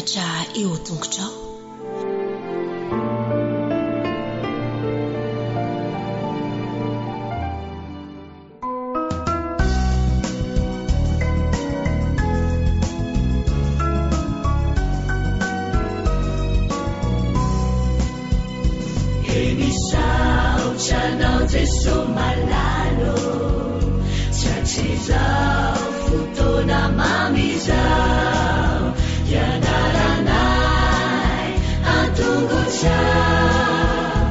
mianatra eo tongotrao. Enisautanao Jesu malalo chachizao futona mamizao yanaranai antunguchao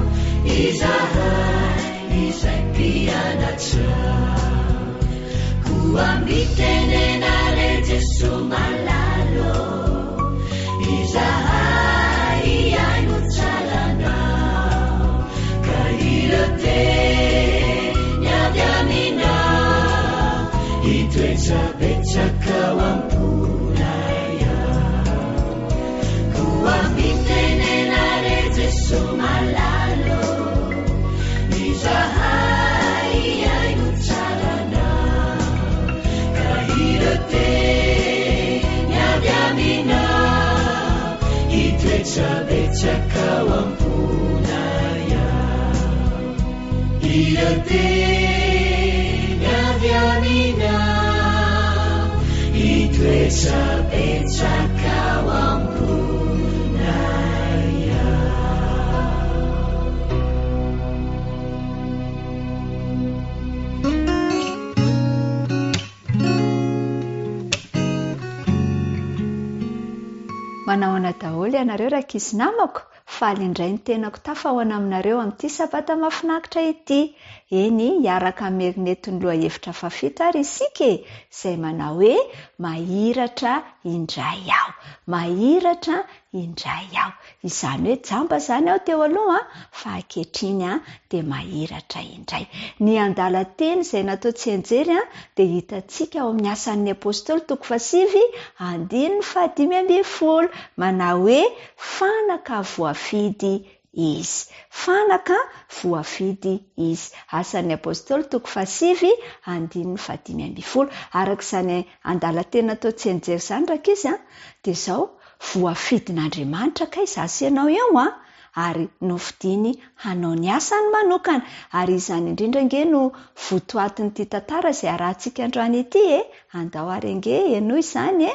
izahai izaipianachao kuambitenenale Jesu malalo izahai iainuchalanao kahirote nyadamina itwechapechakawampunaya kuambitenenale Jesu malalo izahai iainuchalanao kahirote nyadamina itwechapechakawampunaya irote nyadamina itwechapechakawampunaya. Manaona daholo ianareo rakizy namako, faly indray ny tenako tafahoana aminareo amin'ity sabata mahafinaritra ity. Eny, hiaraka amerinetiny lohahevitra fafito ary isika izay manao hoe mahiratra indray aho, mahiratra indray aho. Izany hoe jamba izany aho teo aloha fa ankehitriny dia mahiratra indray. Ny andalan-teny izay natao tsianjery dia hitantsika ao amin'ny asan'ny apôstôly 8:5 manao hoe fanaka voafidy izy, fanaka voafidy izy. Asan'ny apôstôly 8:5 arak'izany andalan-teny natao tsianjery izany rakizy dia izao voafidin'Andriamanitra ka izasy ianao eo ary nofidiny hanao ny asany manokana. Ary izany indrindra nge no votoatin'ity tantara izay arahantsika androany ity andao ary nge ianao izany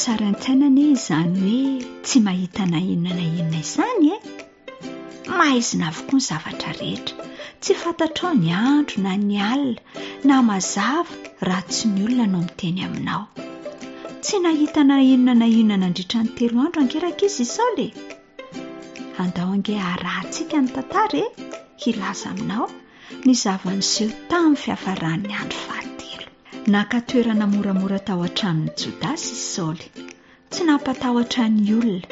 sarantsainany izany hoe tsy mahita na inona na inona izany maizina avokoa ny zavatra rehetra, tsy fantatrao ny andro na ny alina na mazava raha tsy ny olona no miteny aminao. Tsy nahita na inona na inona nandritra ny 3 andro angeraka izy Saoly. Andao ange arahantsika ny tantara hilaza aminao ny zavaniseho tamin'ny fiafaran'ny andro fahatelo. Naka toerana moramora tao an-tranon'ny Jodasy izy Saoly, tsy nampatahotra ny olona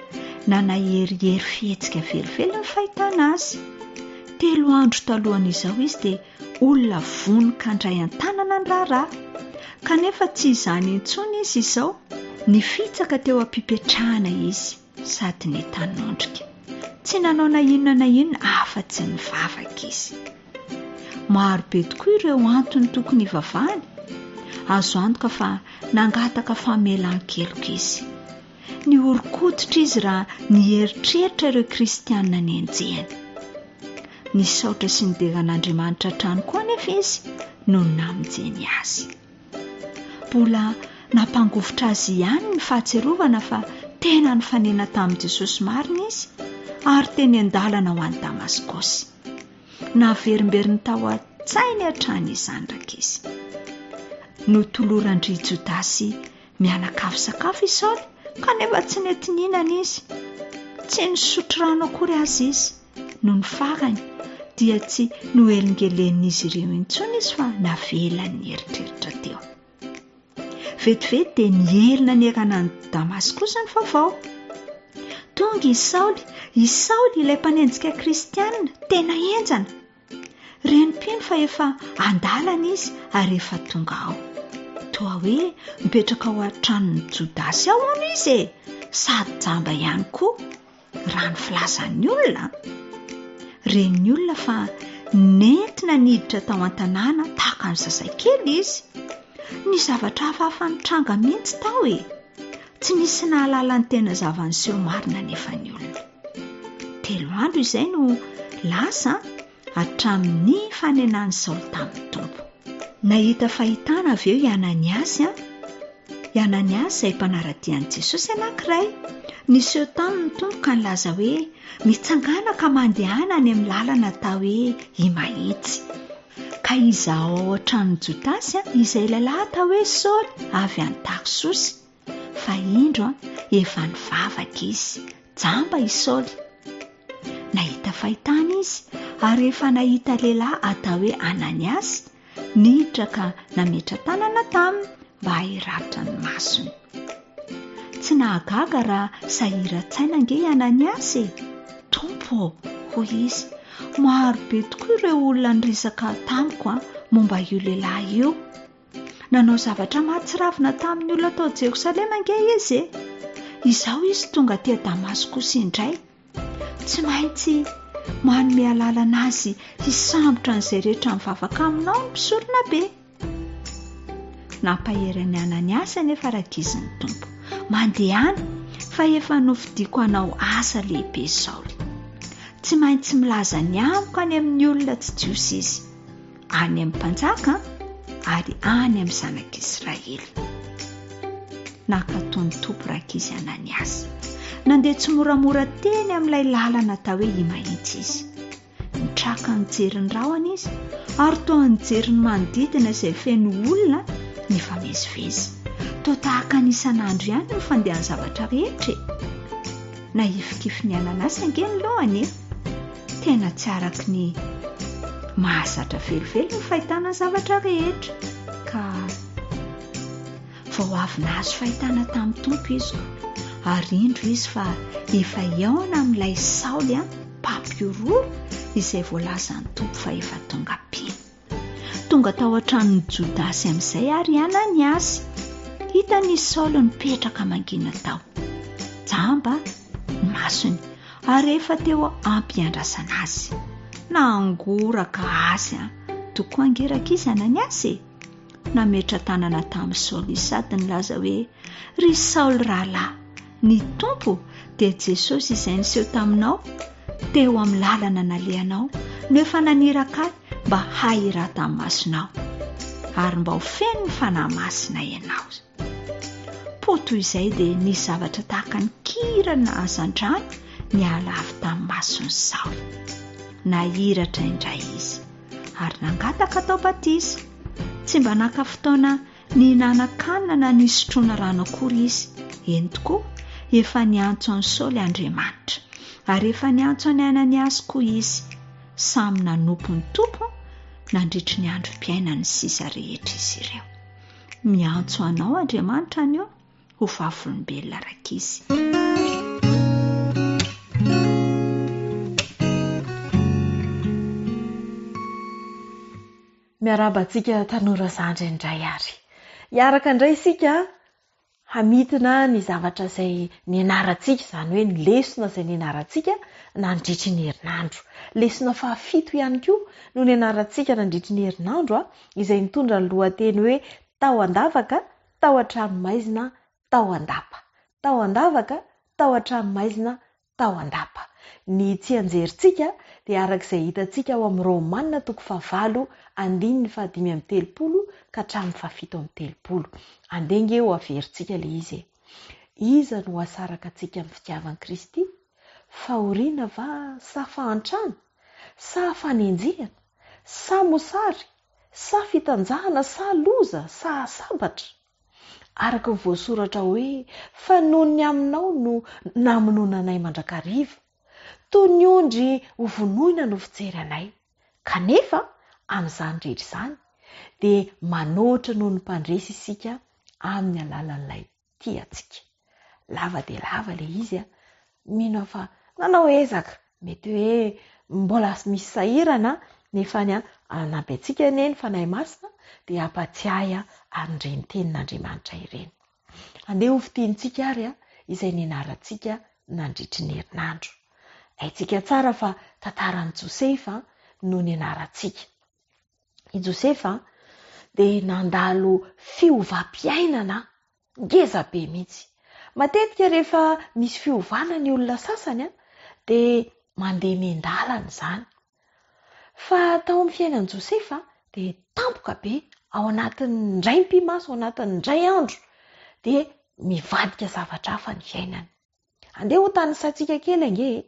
na naherihery fihetsika velively ny fahitana azy. 3 andro talohan'izao izy dia olona vonika andray an-tanana ny raharaha, kanefa tsy izany intsony izy izao nifitsaka teo ampipetrahana izy sady nitanondrika. Tsy nanao na inona na inona afa-tsy nivavaka izy. Maro be tokoa ireo antony tokony hivavahany. Azo antoka fa nangataka famelan-keloka izy. Ny orokoditra izy raha nieritreritra ireo kristianina ny enjehany. Ny saotra sy ny degan'Andriamanitra trano koa anefa izy no namonjeny azy. Mbola nampangovotra azy ihany ny fahatserovana fa tena nifanena tamin'i Jesosy marina izy ary teny an-dalana ho an'i Damaskosy. Naverimberiny tao an-tsainy hatrany izany rakizy. Notoloran-dry Jodasy mianakavy sakafo izy Saoly, kanefa tsy nety nihinana izy. Tsy nisotro rano akory azy izy. No ny farany dia tsy noelingelen'izy ireo intsony izy fa navelany ny eritreritra teo. Vetivety dia nielina ny erana ny Damaskosy ny vaovao. Tonga i Saoly ilay mpanenjika kristianina tena enjana. Renim-pino fa efa andalana izy ary efa tonga ao. Toa hoe mipetraka ao an-tranon'ny Jodasy ao hono izy sady jamba ihany koa raha ny filazan'ny olona. Ren'ny olona fa nentina niditra tao an-tanàna tahaka ny zazakely izy. Ny zavatra hafahafa nitranga mihitsy tao e. Tsy nisy nahalala ny tena zavaniseho marina nefa ny olona. 3 andro izay no lasa hatramin'ny fanenan'ny Saoly tamin'ny tompo. Nahita fahitana avy eo i Ananiasy izay mpanaradian'i Jesosy anankiray. Niseho taminy ny tompo ka nilaza hoe mitsangana ka mandehana any amin'ny lalana atao hoe Imahitsy. Ka izaho ao an-tranon'i Jotasy izay lehilahy atao hoe Saoly avy any Tarsosy. Fa indro efa nivavaka izy, jamba i Saoly. Nahita fahitana izy ary efa nahita lehilahy atao hoe Ananiasy niditra ka nametra tanana taminy mba hiratitra ny masony. Tsy nahagaga raha sahiran-tsaina ange i Ananiasy. Tompo, hoy izy, maro be tokoa ireo olona niresaka tamiko momba io lehilahy io. Nanao zavatra mahatsiravina tamin'ny olona tao Jerosalema ange izy. Izao izy tonga te Damaskosy indray. Tsy maintsy manome alalana azy hisambotra an'izay rehetra mivavaka aminao ny mpisorona be. Nampahery Ananiasy anefa rakiziny tompo. Mandehana fa efa nofidiako anao asa lehibe Saoly. Tsy maintsy milaza ny amiko any amin'ny olona tsy jiosy izy, any amin'ny mpanjaka ary any amin'ny zanak'Israely. Nakatony tompo rakizy Ananiasy. Nandeha tsy moramora teny amin'ilay lalana atao hoe Imahitsy izy. Nitraka nijery ny rahona izy ary toa nijery ny manodidina izay feno olona nifamezivezy. Toa tahaka ny isan'andro ihany ny fandehan'ny zavatra rehetra. Naifikify ny Ananiasy ange ny lohany. Tena tsy araky ny mahazatra velively ny fahitana ny zavatra rehetra. Ka vao avy nahazo fahitana tamin'ny tompo izy ary indro izy fa efa iaona amin'ilay Saoly mpampiororo izay voalazan'ny tompo fa efa tonga piny. Tonga tao an-tranon'ny Jodasy amin'izay ary Ananiasy. Hita ny Saoly mipetraka mangina tao. Jamba ny masony ary efa teo ampiandrasana azy. Nangoraka azy tokoa angeraka izy Ananiasy. Nametra tanana tamin'ny Saoly sady nilaza hoe ry Saoly rahalahy, ny tompo dia Jesosy izay niseho taminao teo amin'ny lalana nalehanao no efa naniraka mba hahirata amin'ny masonao ary mba ho feno ny fanahy masina ianao. Poto izay dia ny zavatra tahaka ny kirana azan-drano niala avy tamin'ny mason'ny Saoly. Nahiratra indray izy ary nangataka tao batisa. Tsy mba naka fotoana ny nanan-kanina na ny sotroana rano akory izy. Eny tokoa efa niantso an'i Saoly Andriamanitra ary efa niantso any Ananiasy koa izy. Samy nanompo ny tompo nandritry ny androm-piainany sisa rehetra izy ireo. Miantso anao Andriamanitra anio ho vavolombelona rakizy. Miarabantsika tanora zandry indray ary. Hiaraka indray isika hamitina ny zavatra izay nianarantsika, izany hoe ny lesona izay nianarantsika nandritry ny herinandro. Lesona fahafito ihany koa no nianarantsika nandritry ny herinandro izay nitondra ny lohateny hoe tao andavaka, tao an-tranomaizina, tao andapa. Tao andavaka, tao an-tranomaizina, tao andapa. Ny tsy anjerintsika dia arak'izay hitantsika ao amin'ny Romanina 9:5-7 ka hatramin'ny 7:30. Andenge ho averintsika le izy. Iza no asaraka antsika amin'ny fitiavan'i Kristy? Fahoriana va sa fahantrana? Sa fanenjehana? Sa mosary? Sa fitanjahana? Sa loza? Sa sabatra? Araka ny voasoratra hoe fa noho ny aminao no namononanay mandrakariva, toy ny ondry ho vonoina no fijery anay. Kanefa amin'izany rehetra izany dia manoatra noho ny mpandresy isika amin'ny alalan'ilay tiantsika. Lava dia lava le izy mino fa nanao ezaka, mety hoe mbola misy sahirana nefa ny anampy antsika neny fanahy masina dia ampatsiahy an'ireny tenin'Andriamanitra ireny. Andeha ho fitiantsika ary izay nianarantsika nandritry ny herinandro. Haintsika tsara fa tantaran'i Josefa no ny anarantsika. I Josefa dia nandalo fiovam-piainana ngeza be mihitsy. Matetika rehefa misy fiovana ny olona sasany dia mandeha mendalana izany. Fa tao amin'ny fiainan'i Josefa dia tampoka be ao anatin'ny ndray mpimaso, ao anatin'ny ndray andro dia mivadika zavatra hafa ny fiainany. Andeha ho tanisantsika kely ange.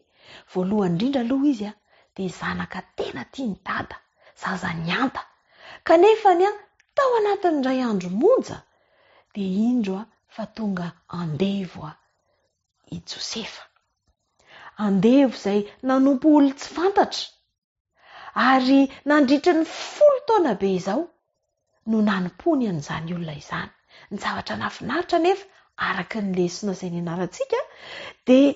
Voalohany indrindra aloha izy dia zanaka tena tiany dada, zaza nianta. Kanefa tao anatin'ny ndray andro monja dia indro fa tonga andevo i Josefa. Andevo izay nanompo olona tsy fantatra. Ary nandritry ny 10 taona be izao no nanompony an'izany olona izany. Ny zavatra nafinaritra nefa araka ny lesona izay nianarantsika dia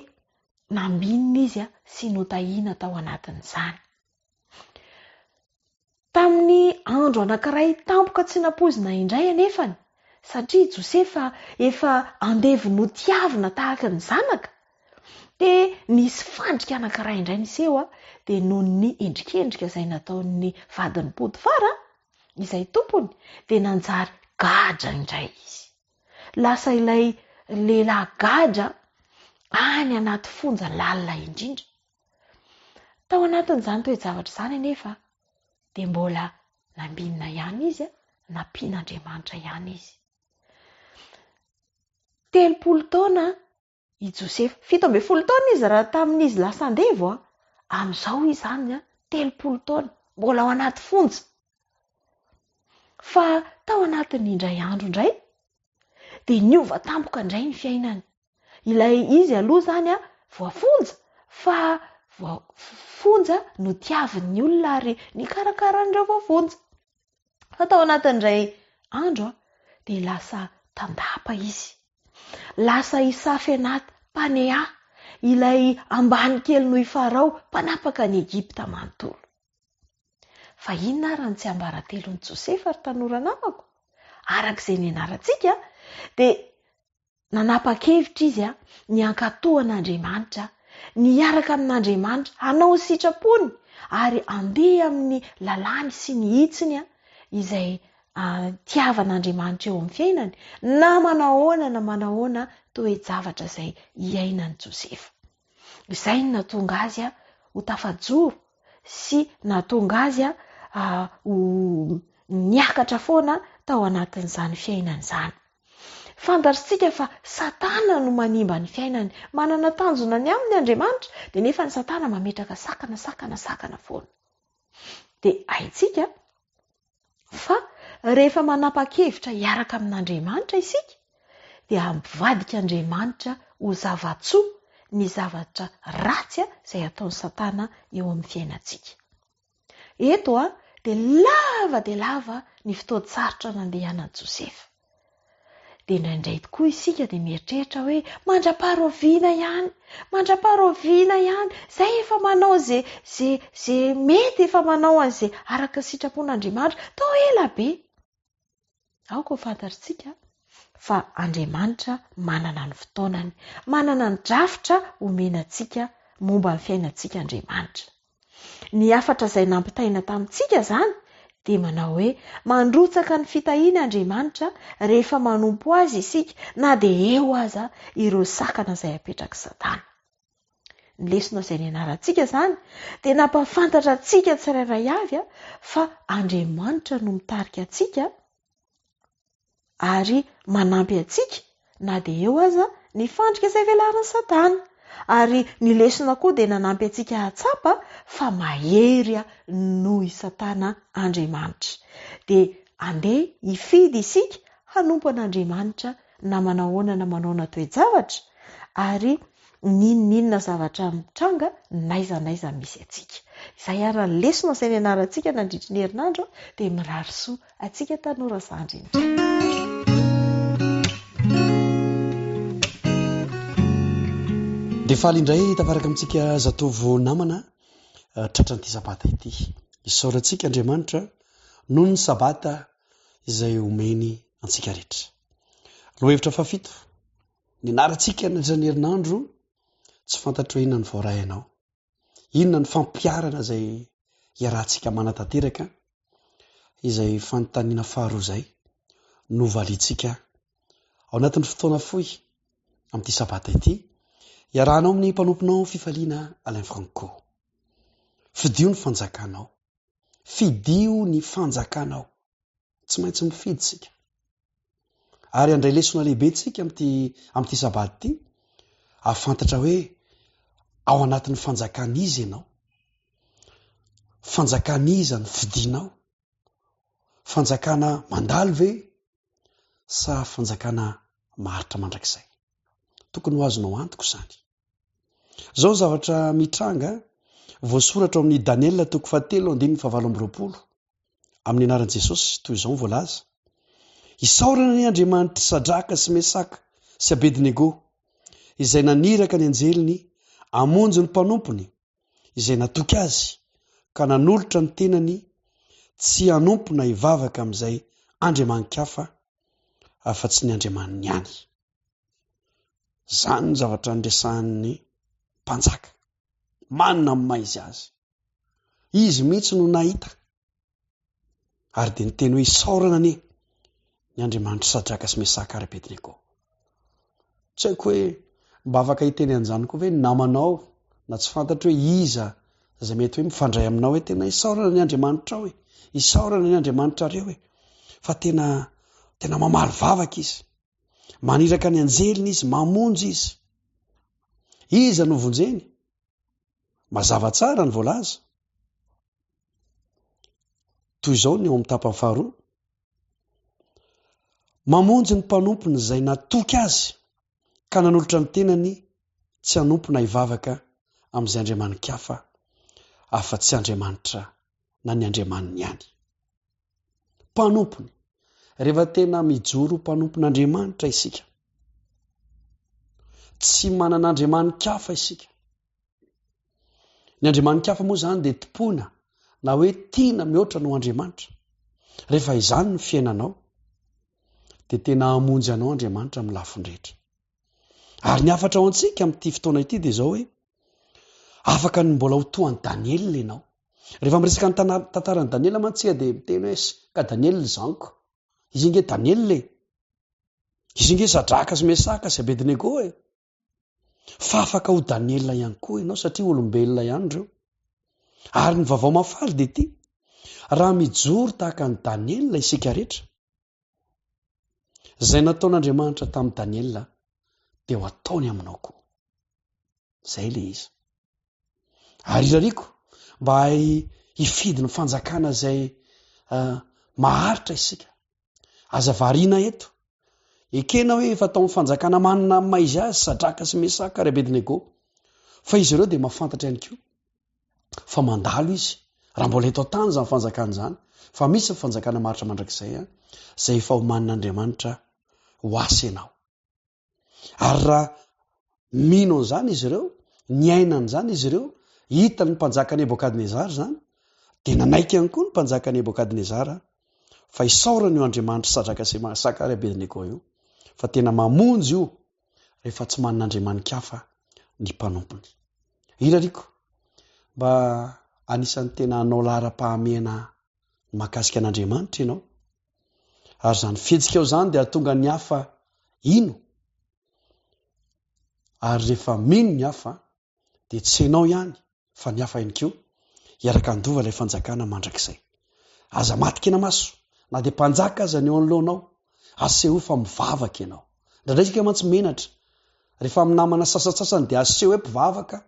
nambinina izy sy notahiana tao anatin'izany. Tamin'ny andro anankiray tampoka tsy nampozina indray anefany, satria Josefa efa andevo notiavina tahaka ny zanaka, dia nisy fandrika anankiray indray niseho dia noho ny endrikendrika izay nataon'ny vadiny Potifara, izay tompony, dia nanjary gadra indray izy. Lasa ilay lehilahy gadra any anaty fonja lalina indrindra. Tao anatin'izany toe-javatra izany anefa dia mbola nambinina ihany izy, nampian'Andriamanitra ihany izy. 30 taona i Josefa, 17 taona izy raha tamin'izy lasa andevo, amin'izao izy zany 30 taona mbola ao anaty fonja. Fa tao anatin'ny indray andro indray dia niova tampoka indray ny fiainany. Ilay izy aloha zany voafonja, fa voafonja no tiavin'ny olona ary nikarakara an'ireo voafonja. Fa tao anatin'indray andro dia lasa tandapa izy. Lasa isafy anaty Panea, ilay ambany kely noho i Farao, mpanapaka ny Egypta manontolo. Fa inona raha tsy ambaratelon'i Josefa ary tanora namako? Arak'izay nianarantsika dia nanapa-kevitra izy ny ankatohan'Andriamanitra, niaraka amin'Andriamanitra, hanao ny sitrapony ary andeha amin'ny lalàny sy ny hitsiny izay tiavan'Andriamanitra eo amin'ny fiainany, na manahoana toe-javatra izay iainan'i Josefa. Izay no nahatonga azy ho tafajoro sy nahatonga azy ho niakatra foana tao anatin'izany fiainana izany. Fantatritsika fa Satana no manimba ny fiainany, manana tanjona ny aminy Andriamanitra dia nefa ny Satana mametraka sakana foana. Dia haitsika fa rehefa manapa-kevitra hiaraka amin'Andriamanitra isika dia ampivadika Andriamanitra ho zavatsoa ny zavatra ratsy izay ataon'ny Satana eo amin'ny fiainantsika. Eto dia lava ny fotoan-tsarotra nandehanan'i Josefa. Dia indraindray tokoa isika dia mieritreritra hoe mandra-paharoviana ihany, izay efa manao zay mety, efa manao an'izay araka sitrapon'Andriamanitra, tao ela be. Aoka ho fantatritsika fa Andriamanitra manana ny fotoanany, manana ny drafitra omenantsika momba ny fiainantsika Andriamanitra. Ny afatra izay nampitaina tamintsika izany dia manao hoe mandrotsaka ny fitahiana Andriamanitra rehefa manompo azy isika, na dia eo aza ireo sakana izay apetraka Satana. Ny lesona izay nianarantsika izany dia nampafantatra antsika tsirairay avy fa Andriamanitra no mitarika antsika ary manampy antsika, na dia eo aza ny fandrika izay velaran'i Satana. Ary ny lesona koa dia nanampy antsika hatsapa fa mahery noho i Satana Andriamanitra. Dia andeha hifidy isika hanompo an'Andriamanitra na manahoana toe-javatra ary ninona zavatra mitranga n'aiza misy antsika. Izay ary ny lesona izay nianarantsika nandritry ny herinandro dia mirary soa antsika tanora zandry indray. Dia faly indray tafaraka amintsika zatovo namana tratran'ity sabata ity. Isaorantsika Andriamanitra noho ny sabata izay omeny antsika rehetra. Lohevitra fafito nianarantsika nandritra ny herinandro, tsy fantatro inona ny voaray anao, inona ny fampiarana izay iarahantsika manatanteraka izay fanontaniana faharoa zay no valitsika ao anatin'ny fotoana foy amin'ity sabata ity iarahanao amin'ny mpanomponao fifaliana Alain Franco. Fidio ny fanjakanao, fidio ny fanjakanao, tsy maintsy mifidy tsika ary andray lesona lehibe tsika amin'ity sabata ity ahafantatra hoe ao anatin'ny fanjakana izy ianao, fanjakana iza ny fidinao, fanjakana mandalo ve sa fanjakana maharitra mandrakizay. Tokony ho azonao antoko zany. Zao zavatra mitranga voasoratra amin'ny Daniel 3:7-9 amin'ny anaran'i Jesosy toy izao voalaza. Isaorana ny Andriamanitra Sadraka sy Mesaka sy Abednego izay naniraka ny anjeliny amonjy ny mpanompony izay natoky azy ka nanolotra ny tenany tsy hanompona hivavaka amin'izay andriaman-kafa afa-tsy ny andriamaniny ihany. Zany ny zavatra nresahan'ny mpanjaka. Manina amin'ny maizy azy. Izy mihitsy no nahita. Ary dia niteny hoe isaorana ny Andriamanitra Sadraka sy Mesaka ary Abednego. Tsy haiko hoe mba afaka hiteny an'izany koa hoe namanao na tsy fantatra hoe iza izay mety hoe mifandray aminao hoe tena isaorana ny Andriamanitra ao isaorana ny Andriamanitra reo fa tena mamaly vavaka izy. Maniraka ny anjeliny izy, mamonjy izy. Iza no vonjeny? Mazava tsara ny voalaza. Toy izao ny eo amin'ny tapany faharoa. Mamonjy ny mpanompony izay natoky azy ka nanolotra ny tenany tsy hanompona hivavaka amin'izay andriamanin-kafa afa-tsy Andriamanitra na ny andriamaniny ihany. Mpanompony. Rehefa tena mijoro mpanompon'Andriamanitra isika. Tsy manana andriamanin-kafa isika. Ny andriamanin-kafa moa zany dia tompona na hoe tiana mihoatra no Andriamanitra. Rehefa izany ny fiainanao dia tena hamonjy anao Andriamanitra amin'ny lafiny rehetra. Ary ny afatra ao antsika amin'ity fotoana ity dia izao hoe afaka ny mbola ho toa ny Daniel ianao. Rehefa miresaka ny tantaran'i Daniel mantsika dia miteny hoe ka Daniel zaniko. Izy inge Daniel izy inge Sadraka sy Mesaka sy Abednego fa afaka ho Daniel ihany koa ianao satria olombelona ihany reo. Ary ny vaovao mafaly dia ity raha mijoro tahaka ny Daniel isika rehetra izay nataon'Andriamanitra tamin'ny Daniel dia ho ataony aminao koa. Zay le izy. Ary irariko mba hifidy ny fanjakana izay maharitra isika. Aza variana eto. Ekena hoe efa tao amin'ny fanjakana manina amin'ny maizy azy Sadraka sy Mesaka ary Abednego. Fa izy ireo dia mahafantatra ihany koa fa mandalo izy raha mbola eto tany izany fanjakana izany. Fa misy ny fanjakana maharitra mandrakizay izay efa ho manin'Andriamanitra ho asa ianao. Ary raha mino an'izany izy ireo, ny ainan'izany izy ireo, hitany mpanjaka Nebokadnezara zany, dia nanaiky ihany koa ny mpanjaka Nebokadnezara fa isaorana io Andriamanitra Sadraka sy Mesaka ary Abednego io, fa tena mamonjy io rehefa tsy manin'andriamanin-kafa ny mpanompony. Irariko mba anisan'ny tena hanao laharam-pahamehana mahakasika an'Andriamanitra ianao. Ary zany fihetsika ao zany dia hatonga ny hafa ino. Ary rehefa mino ny hafa dia tsy ianao ihany fa ny hafa ihany koa hiaraka andova ilay fanjakana mandrakizay. Aza matikena maso na dia mpanjaka aza ny eo anoloanao, aseho fa mivavaka ianao. Ndraindraisika mantsy menatra rehefa amin'ny namana sasatsasany dia aseho hoe mpivavaka,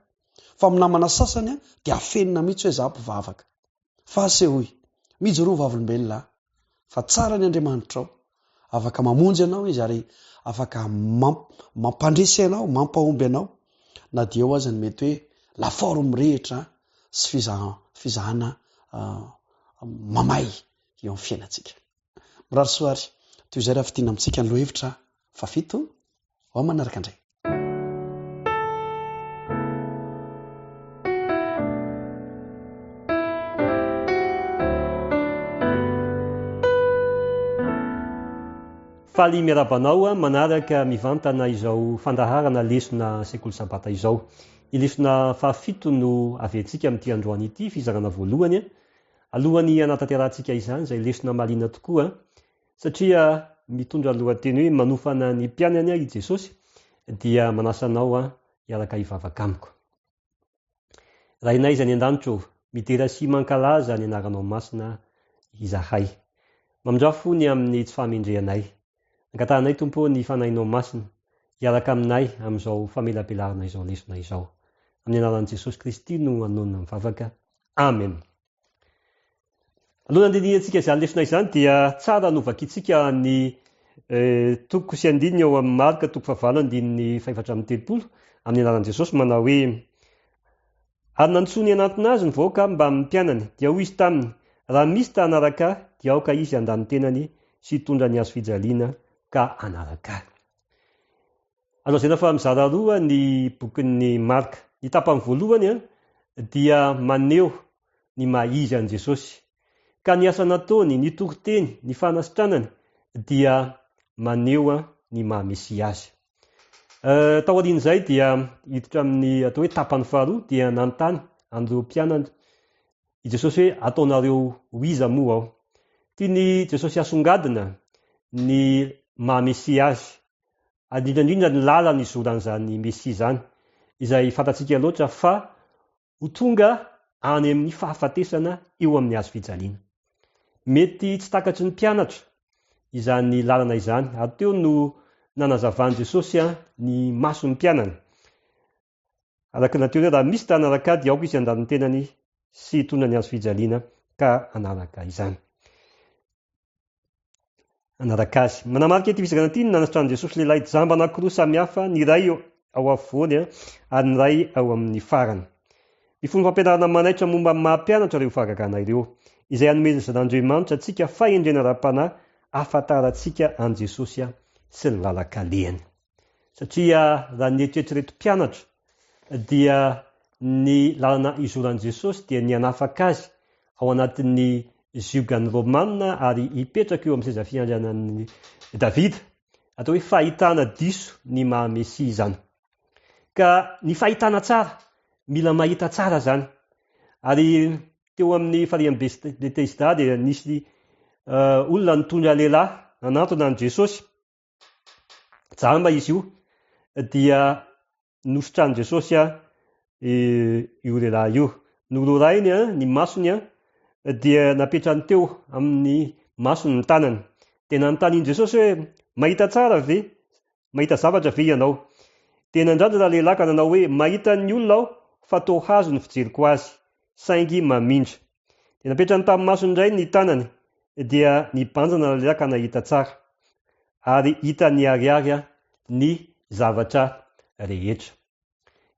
fa amin'ny namana sasany dia afenina mihitsy hoe za mpivavaka. Fa asehoy mijoro ny vavolombelona fa tsara ny Andriamanitra ao, afaka mamonjy ianao izy ary afaka mampandresy ianao, mampahomby ianao, na dia eo aza ny mety hoe lafaoro mirehitra sy fizahana mamay eo amin'ny fiainantsika. Mirary soary toy izay raha fitiana amintsika ny lohevitra fa fito ao manaraka indray. Faly miarabanao manaraka mivantana izao fandaharana lesona sekoly sabata izao. ilesona fahafito no aventsika amin'ity androany ity fizarana voalohany alohan'ny anatanterantsika izany zay lesona malina tokoa satria mitondra lohateny hoe manofana ny mpianany i Jesosy dia manasanao hiaraka hivavaka amiko. Raha inay izany an-danitro midera sy mankalaza ny anaranao masina izahay. Mamindrafony amin'ny tsy fahamendrehanay. Angatanay tompo ny fanahinao masina hiaraka aminay amin'izao famelabelarana izao lesona izao. Amin'ny anaran'i Jesosy Kristy no anonona mivavaka. Amen. Alohan'ny andiniantsika izany lesona izany dia tsara novakitsika ny toko sy andininy eo amin'ny Marka toko 8:4-30 amin'ny anaran'i Jesosy manao hoe ary nantsony anatona azy ny vahoaka mba mimpianany dia hoy izy taminy raha misy tanaraka dia aoka izy andany tenany sy hitondra ny azo fijaliana ka anaraka. Alazaina fa mizara roa ny bokin'ny Marka. Ny tapany voalohany dia maneho ny maha-izy an' Jesosy. Ka ny asa nataony, ny toriteny, ny fanasitranany dia maneho ny maha-Mesia azy. Tao aorian'izay dia hiditra amin'ny atao hoe tapany faharoa dia nanontany andreo mpianatra i Jesosy hoe ataonareo hoiza moa aho. Tiany Jesosy asongadina ny maha-Mesia azy. Indrindra ny lalany izoran'izany Mesia zany izay fantatsika loatra fa ho tonga any amin'ny fahafatesana eo amin'ny hazo fijaliana. Mety tsy takatry ny mpianatra izany lalana izany ary teo no nanazavany Jesosy ny mason'ny mpianany. Araka nateo hoe raha misy tanaraka dia aoka izy andany tenany sy hitondra ny hazo fijaliana ka anaraka izany. Anaraka azy. Manamarika ity fisakana ity nanasitran'i Jesosy lehilahy jamba anankiroa samihafa, ny iray ao afovoany ary ny iray ao amin'ny farany. Ny fomba fampianarana manaitra momba ny maha-mpianatra ireo fahagagana ireo, izay hanomezan'Andriamanitra antsika fahendrena ara-panahy ahafantarantsika an' Jesosy sy ny lalan-kalehany. Satria raha ny eritreritrereto mpianatra dia ny lalana izoran'i Jesosy dia ny hanafaka azy ao anatin'ny ziogany Romanina ary hipetraka eo amin'ny seza fiandrianan'ny Davida, atao hoe fahitana diso ny maha-Mesia izany. Ka ny fahitana tsara, mila mahita tsara zany. Ary teo amin'ny farian'ny Betesda dia nisy olona nitondra lehilahy nanantona an' Jesosy. Jamba izy io dia nositran'i Jesosy io lehilahy io. Nolorainy ny masony dia napetrany teo amin'ny masony ny tanany. Tena nanontany Jesosy hoe mahita tsara ve? Mahita zavatra ve ianao? Tena ndrandra lehilahy ka nanao hoe mahita ny olona aho fa toa hazo ny fijeriko azy, saingy mamindra. Dia napetrany tamin'ny masony indray ny tanany dia nibanjana lehilahy ka nahita tsara ary hita ny ariary ny zavatra rehetra.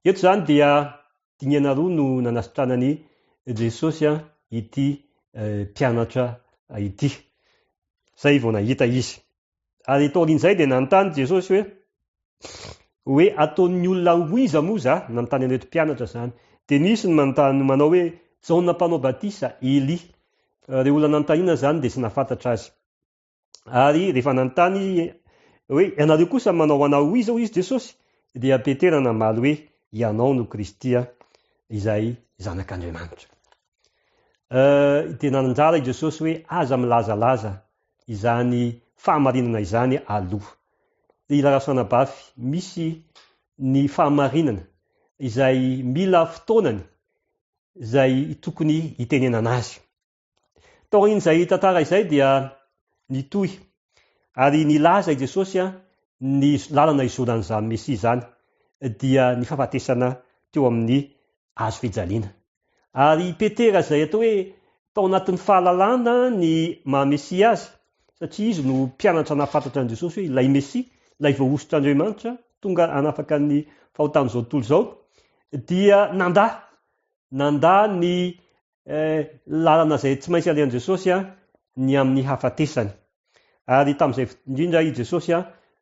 Eto zany dia dingana roa no nanasitranany Jesosy ity mpianatra ity. Zay vao nahita izy. Ary tao aorian'izay dia nanontany Jesosy hoe ataon'ny olona hoiza moa za nanontany an'reto mpianatra zany. Dia nisy ny manontany manao hoe Jaona mpanao batisa, Eli. Reo olona nanontaniana zany dia tsy nahafantatra azy. Ary rehefa nanontany hoe ianareo kosa manao anao hoiza hoy izy Jesosy, dia Petera namaly hoe ianao no Kristia izay zanak'Andriamanitra. Dia nananjara i Jesosy hoe aza milazalaza izany fahamarinana izany aloha. Ilarasana bafy misy ny fahamarinana izay mila fotoanany izay tokony hitenenana azy. Tao in'izay tantara izay dia nitohy ary nilaza i Jesosy ny lalana izoran'izany Mesia zany dia ny fahafatesana teo amin'ny hazo fijaliana. Ary Petera izay atao hoe tao anatin'ny fahalalana ny maha-Mesia azy, satria izy no mpianatra nahafantatra an' Jesosy hoe ilay Mesia, ilay voahosotr'Andriamanitra tonga hanafaka ny fahotamin'izao tontolo izao, dia nanda ny lalana izay tsy maintsy alehan'i Jesosy ny amin'ny hafatesany. Ary tamin'izay indrindra i Jesosy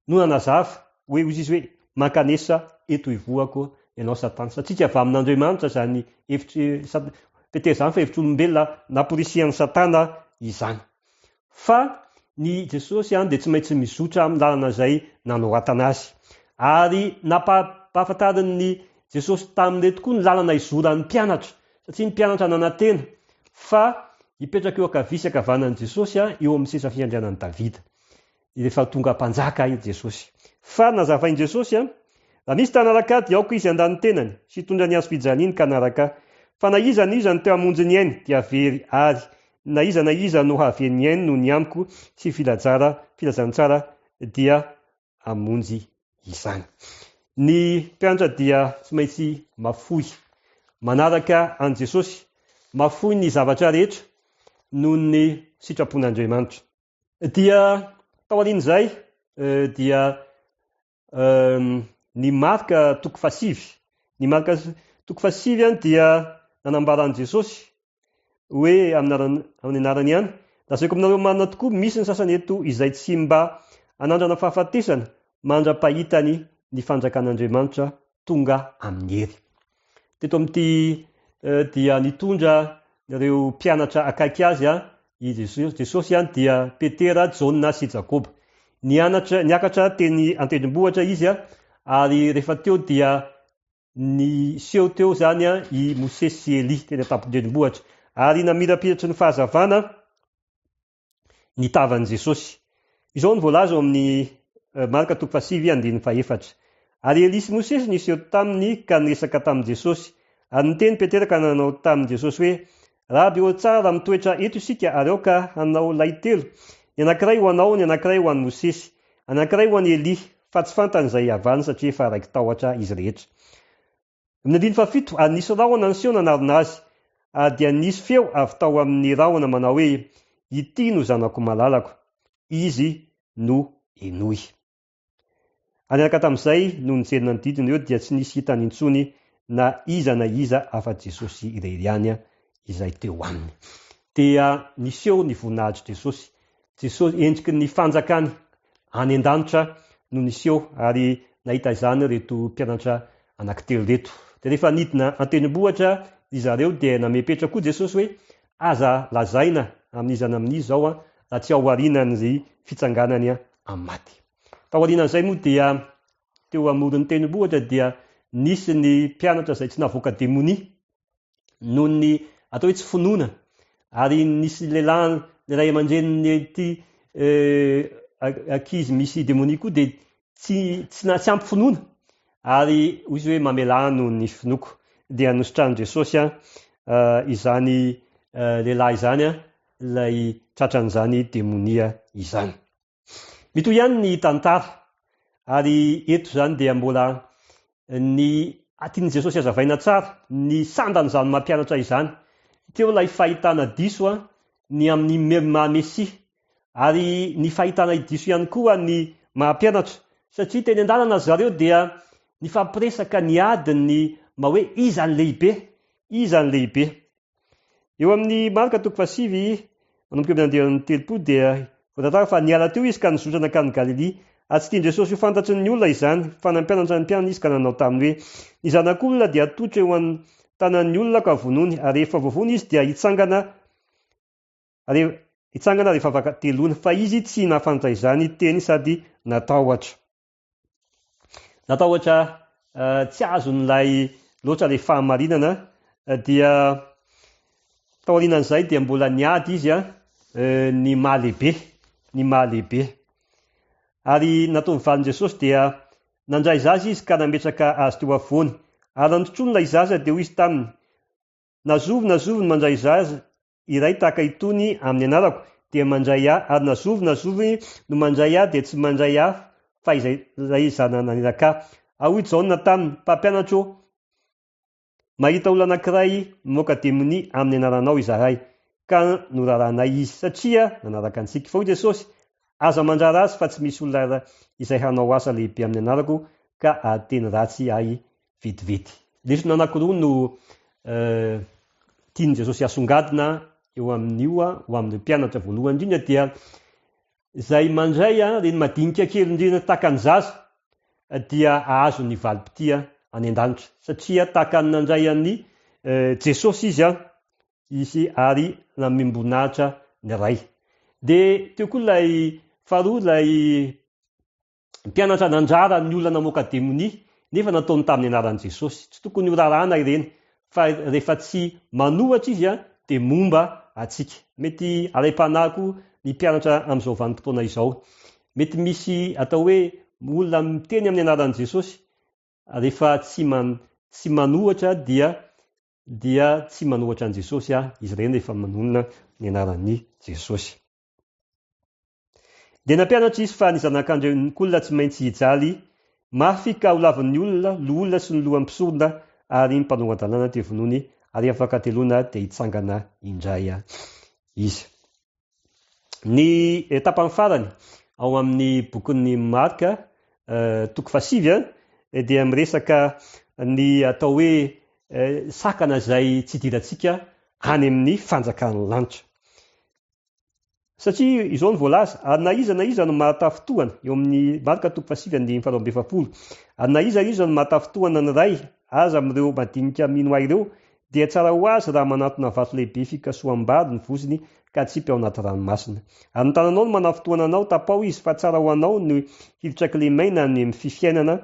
no nanazava hoe hoy izy hoe mankanesa eto ivoako ianao Satana, satria tsy avy amin'Andriamanitra zany hevitry Petera zany fa hevitr'olombelona naporisian'ny Satana izany. Fa ny Jesosy dia tsy maintsy mizotra amin'ny lalana izay nanoratana azy. Ary nampahafantariny jesosy tamin'le tokoa ny lalana izoran'ny mpianatra satria ny mpianatra nanantena fa hipetraka eo akavisy akavanan'i jesosy eo amin'ny sesa fiandrianan'i davida rehefa tonga mpanjaka i jesosy fa nazavain'i jesosy raha misy tanaraka dia aoko izy andany tenany sy tondra ny azo fijaniny ka naraka fa na iza ny iza ny teo amonjy ny ainy dia very ary na iza no haveny ny ainy no ny amiko sy filazany tsara dia amonjy izany. Ny mpianatra dia tsy maintsy mafoy manaraka an' jesosy, mafoy ny zavatra rehetra noho ny sitrapon'Andriamanitra. Dia tao aorian'izay dia ny marika toko fasivy. Ny marika toko fasivy dia nanambaran'i jesosy hoe amin'ny anarany ihany lazaiko aminareo marina tokoa misy ny sasany eto izay tsy mba anandrana fahafatesana mandra-pahitany ny fanjakan'Andriamanitra tonga amin'ny hery. Teto amin'ity dia nitondra ireo mpianatra akaiky azy i jesosy dia Petera, Jaona sy Jakoba. Niakatra teny an-tendrombohitra izy ary rehefa teo dia niseho teo zany i Mosesy sy Eli teny an-tampon-drenivohitra ary namirapiratry ny fahazavana nitavan'i jesosy. Izao ny voalaza ao amin'ny marika toko fasivy andininy faefatra. Ary Eli sy Mosesy niseho taminy ka niresaka tamin'i jesosy ary niteny Petera ka nanao tamin'i jesosy hoe raha eo tsara mitoetra eto isika ary aoka hanao lay telo, ny anankiray ho anao, ny anankiray ho an'i Mosesy, anankiray ho an'i Eli, fa tsy fantan'izay havany satria efa raiky tahotra izy rehetra. Amin'ny andiny fafito ary nisy rahona ny seho nanarina azy dia nisy feo avy tao amin'ny rahona manao hoe ity no zanako malalako, izy no enoy. Anaraka tamin'izay no nijerena ny didiny eo dia tsy nisy hitany intsony na iza afa jesosy irery ihany izay teo aminy. Dia niseho ny voninahitry jesosy endriky ny fanjakany any an-danitra no niseho ary nahita izany reto mpianatra anankitelo reto. Dia rehefa nidina an-tendrombohitra izareo dia namepetra koa jesosy hoe aza lazaina amin'izany amin'izy zao raha tsy ao arinany fitsanganany amin'ny maty. Tao arinan'izay moa dia teo amoron'ny tendrombohitra dia nisy ny mpianatra izay tsy navoaka demonia noho ny atao hoe tsy finoana ary nisy lehilahy ray aman-dreniny ty ankizy misy demonia koa dia tsy ampy finoana ary izy hoe mamelano ny finoko dia nositrany jesosy izany lehilahy izany lay tratran'izany demonia izany. Mitoy ihany ny tantara ary eto zany dia mbola ny atian'i jesosy azavaina tsara ny sandan'izany mampianatra izany. Teo lay fahitana diso ny amin'ny mahamesi ary ny fahitana diso ihany koa ny mampianatra satria teny an-dalana zareo dia ny fampiresaka ny adiny ma hoe iza ny lehibe. Eo amin'ny marika toko fasivy manomboka amin'ny andiran'ny telopolo dia voatantara fa niala teo izy ka nizotrana ka ny Galili ary tsy tian Jesosy ho fantatry ny olona izany fa nampianatra ny mpianatra izy ka nanao taminy hoe ny zanak'olona dia atotra eo amin'ny tanan'ny olona ka vonony ary rehefa voavony izy dia hitsangana rehefa afaka telona fa izy tsy nahafantatra izany teny sady natahotra tsy azon'ilay loatra ilay fahamarinana dia tao aorianan'izay dia mbola niady izy ny mahalehibe ary nataon'ny valin Jesosy dia nandray zaza izy ka nametraka azy teo afovoany ary nandotrony ilay zaza dia hoy izy taminy nazovy ny mandray zaza iray tahaka itony amin'ny anarako dia mandray ahy ary nazovy no mandray ahy dia tsy mandray ahy fa izay zana naneraka ahoy Jaona taminy mpampianatra mahita olona anankiray moka demonia amin'ny anaranao izahay ka noraranay izy satria nanaraka antsika fa hoy Jesosy aza mandrara azy fa tsy misy olona izay hanao asa lehibe amin'ny anarako ka ateny ratsy ahy vetivety. Lesona anankiroa no tiany Jesosy asongadina eo amin'io ho amin'ny mpianatra voalohany indrindra dia izay mandray reny madinika kely indrindra tahaka ny zaza dia ahazo ny valim-pity any an-danitra satria tahaka ny nandray an'ny Jesosy izy ary namembonahitra ny ray. Dia teo koa lay faharoa lay mpianatra nandrara ny olona namoaka demonia nefa nataony tamin'ny anaran'i jesosy tsy tokony ho rarana ireny fa rehefa tsy manohatra izy a dia momba atsika mety aray-panahiko ny mpianatra amin'izao vanim-potoana izao mety misy atao hoe olona miteny amin'ny anaran'i jesosy rehefa tsy manohatra dia tsy manohatra an' jesosy izy ireny rehefa manonona ny anaran'i jesosy dia nampianatra izy fa ny zanak'andreon'olona tsy maintsy hijaly mafy ka ho lavin'ny olona loolona sy ny lohan'ny mpisorona ary ny mpanongan-dalàna dia vonony ary afaka teloana dia hitsangana indray izy ny etapany farany ao amin'ny bokin'ny marka toko 7 dia miresaka ny atao hoe sakana izay tsy idirantsika any amin'ny fanjakan'ny lanitra satria izao ny voalaza ary na iza no mahatafotohana eo amin'ny marka toko 7 ary na iza no mahatafotohana ny ray aza amin'ireo madinika mino ahy ireo dia tsara ho azy raha manatona vato lehibe fikasoam-bady ny voziny ka tsipy ao anaty ranomasina ary ny tananao no manafotohana anao tapao izy fa tsara ho anao no hiditra kilemaina ny amin'ny fifiainana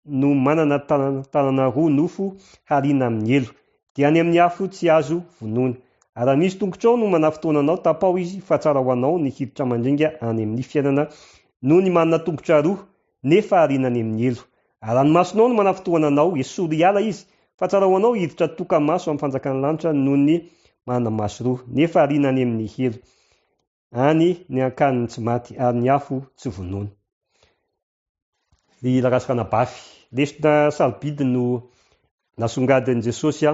no manana tanana roa nofo harina amin'ny elo dia any amin'ny afo tsy azo vonoana ary raha misy tongotrao no manafotoana anao tapao izy fa tsara ho anao ny hiditra mandringa any amin'ny fiainana no ny manana tongotra roa nefa harina any amin'ny elo ary ranomasonao no manafotoana anao esory hiala izy fa tsara ho anao hiditra tokamaso amin'ny fanjakan'ny lanitra no ny manana maso roa nefa harina any amin'ny elo any ny ankaniny tsy maty ary ny afo tsy vonoana ry larasy-fanabafy lesona salbidy no nasongadin'i jesosy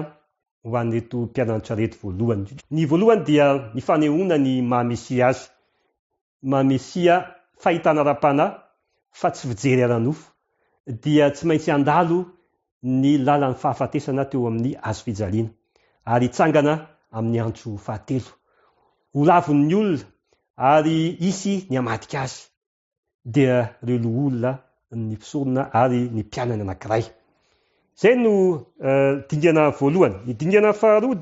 ho an'reto mpianatra reto voalohany ny voalohany dia ny fanehoana ny mahamesia azy mahamesia fahitana ra-panahy fa tsy fijery ara-nofo dia tsy maintsy andalo ny lalan'ny fahafatesana teo amin'ny azo fijaliana ary hitsangana amin'ny andro fahatelo ho lavon'ny olona ary isy ny hamadika azy dia reo loholona ny mpisorona ary ny mpianany anankiray zay no dingana voalohany ny dingana faharoa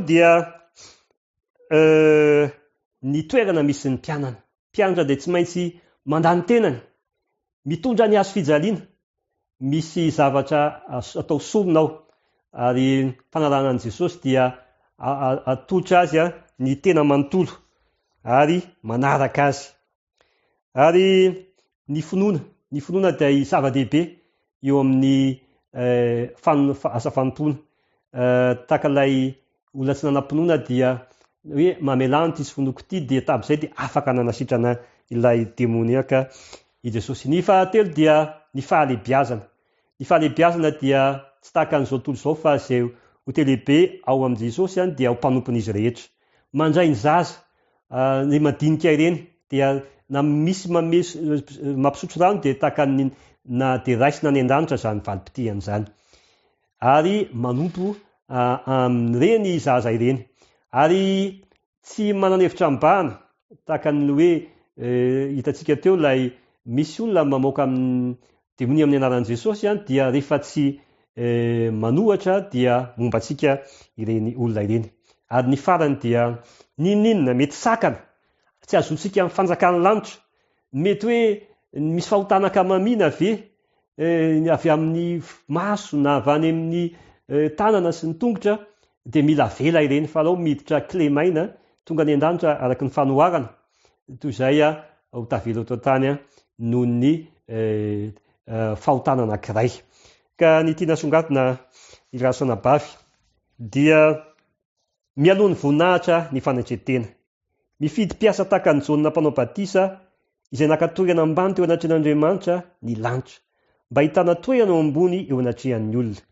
dia ny toerana misy ny mpianatra dia tsy maintsy mandany tenany mitondra ny azo fijaliana misy zavatra atao sorona ao ary fanaranan'i jesosy dia atolotra azy ny tena manontolo ary manaraka azy ary ny finoana dia zava-dehibe eo amin'ny asa fanompoana takalay olona tsy nanam-pinoana dia hoe mamelanty izy fonoko ity dia tam'izay dia afaka nanasitrana ilay demoniaka i jesosy ny fahatelo dia ny fahalebiazana dia tsy tahaka an'izao tontolo izao fa zay ho telehibe ao amin'i jesosy dia ho mpanompon'izy rehetra mandray ny zaza ny madinika ireny dia na misy mampisotro rano dia tahaka na dia raisina any an-danitra zany valim-pitihany zany ary manompo amin'ireny zaza ireny ary tsy manana hevitra ambahana tahaka ny hoe hitantsika teo lay misy olona mamoaka demonia amin'ny anaran'i jesosy dia rehefa tsy manohatra dia mombantsika ireny olona ireny ary ny farany dia ninina mety sakana tsy azontsika amin'ny fanjakan'ny lanitra mety hoe misy fahotanaka mamina avy amin'ny maso na avy any amin'ny tanana sy ny tongotra dia mila vela ireny fa alao miditra kilemaina tonga ny an-danitra araka ny fanoharana toy izay ho tavela eto an-tany noho ny fahotana anankiray ka ny tia nasongadina irasanabafy dia mialohan'ny voninahitra ny fanaitretena mifidy mpiasa tahaka ny Jaona mpanao batisa izay nakatoerana ambany teo anatrehan'Andriamanitra ny lanitra mba hitana toerana eo ambony eo anatrehan'ny olona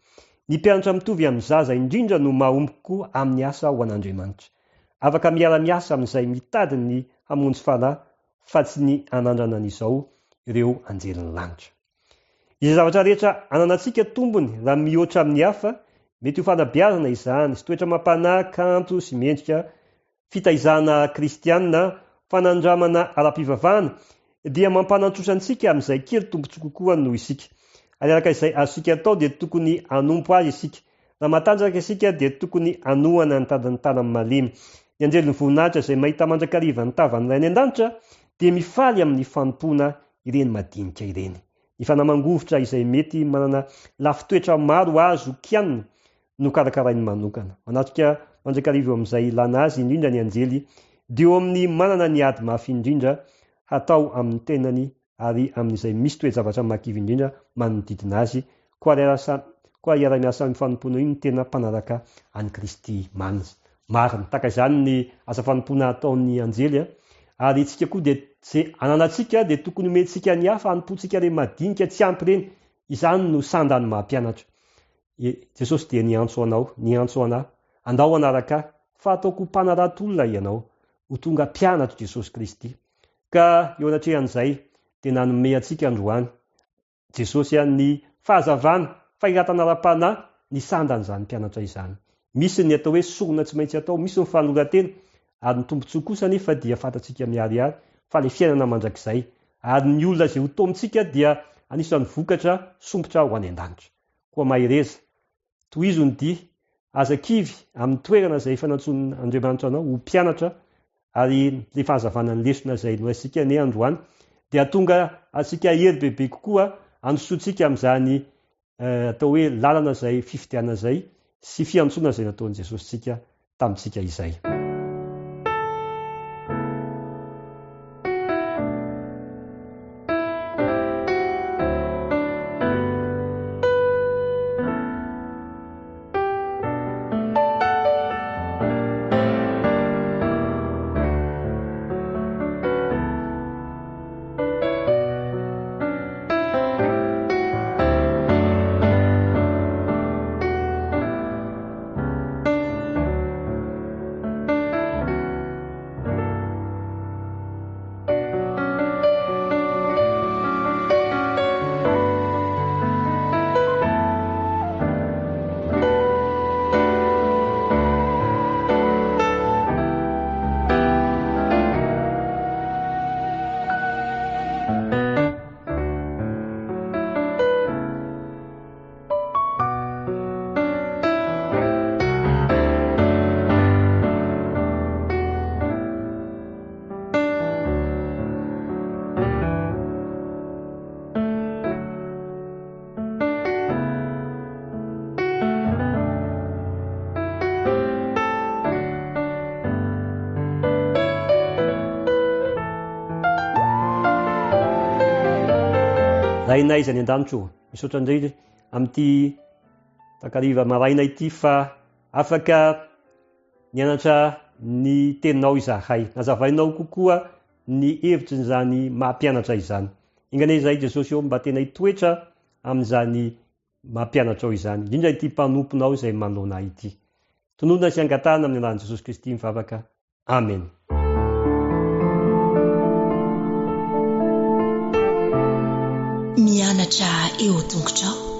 ny mpianatra mitovy amin'ny zaza indrindra no mahomby koa amin'ny asa ho an'Andriamanitra afaka miara-miasa amin'izay mitady ny hamonjy fanahy fa tsy ny anandrana an'izao ireo anjelin'ny lanitra izay zavatra rehetra ananantsika tombony raha mihoatra amin'ny hafa mety ho fanabeazana izany sy toetra mampanahy kanto sy mendrika fitaizana kristianina fanandramana ara-pivavahana dia mampanantrosa antsika amin'izay kely tombontso kokoa noho isika ary araka izay azosika atao dia tokony anompo azy isika raha matanjaka isika dia tokony anohana ny tanany malemy ny anjelin'ny voninahitra izay mahita mandrakariva ny tavan'iray any an-danitra dia mifaly amin'ny fanompoana ireny madinika ireny ny fanamangovotra izay mety manana lafitoetra maro azo kianina no karakarainy manokana manatrika manjakarivo amin'izay lana azy indrindra ny anjely dia eo amin'ny manana ny ady mafy indrindra hatao amin'ny tenany ary amin'izay misy toe-javatra makivy indrindra manodidina azy koa iara-miasa amin'ny fanompoana iny ny tena mpanaraka any Kristy marina taka izany ny asa fanompoana ataon'ny anjely ary itsika koa dia zay ananatsika dia tokony omentsika ny hafa hanompontsika re madinika tsy ampy reny izany no sandany mahampianatra Jesosy dia niantso anao andao anaraka fa ataoko mpanarata-olona ianao ho tonga mpianatra Jesosy Kristy ka eo anatrehan'izay dia nanome antsika androany Jesosy ny fahazavana fahiratana ara-panahy ny sandan'izany mpianatra izany misy ny atao hoe sorona tsy maintsy atao misy ny fanoratena ary ny tombontsoa kosa nefa dia fantatsika miariary fa le fiainana mandrakizay ary ny olona izay ho tomintsika dia anisan'ny vokatra sombotra ho any an-danitra koa mahireza tohizo ny dia azakivy amin'ny toerana izay fanantsony Andriamanitra anao ho mpianatra ary le fahazavana ny lesona izay noasika ny androany dia tonga asika hery bebe kokoa anosotsika amin'izany atao hoe lalana izay fifidiana izay sy fiantsona izay nataon'i Jesosy tsika tamintsika izay rainay izy any an-danitro misaotra indray amin'ity takariva maraina ity fa afaka nianatra ny teninao izahay nazavainao kokoa ny hevitrin'izany mampianatra izany ingane izay Jesosy eo mba tena hitoetra amin'izany mampianatra ao izany indrindra ity mpanomponao izay manoloana ity tononona sy angatana amin'ny anaran'i Jesosy Kristy mivavaka amen. Mianatra eo tongotrao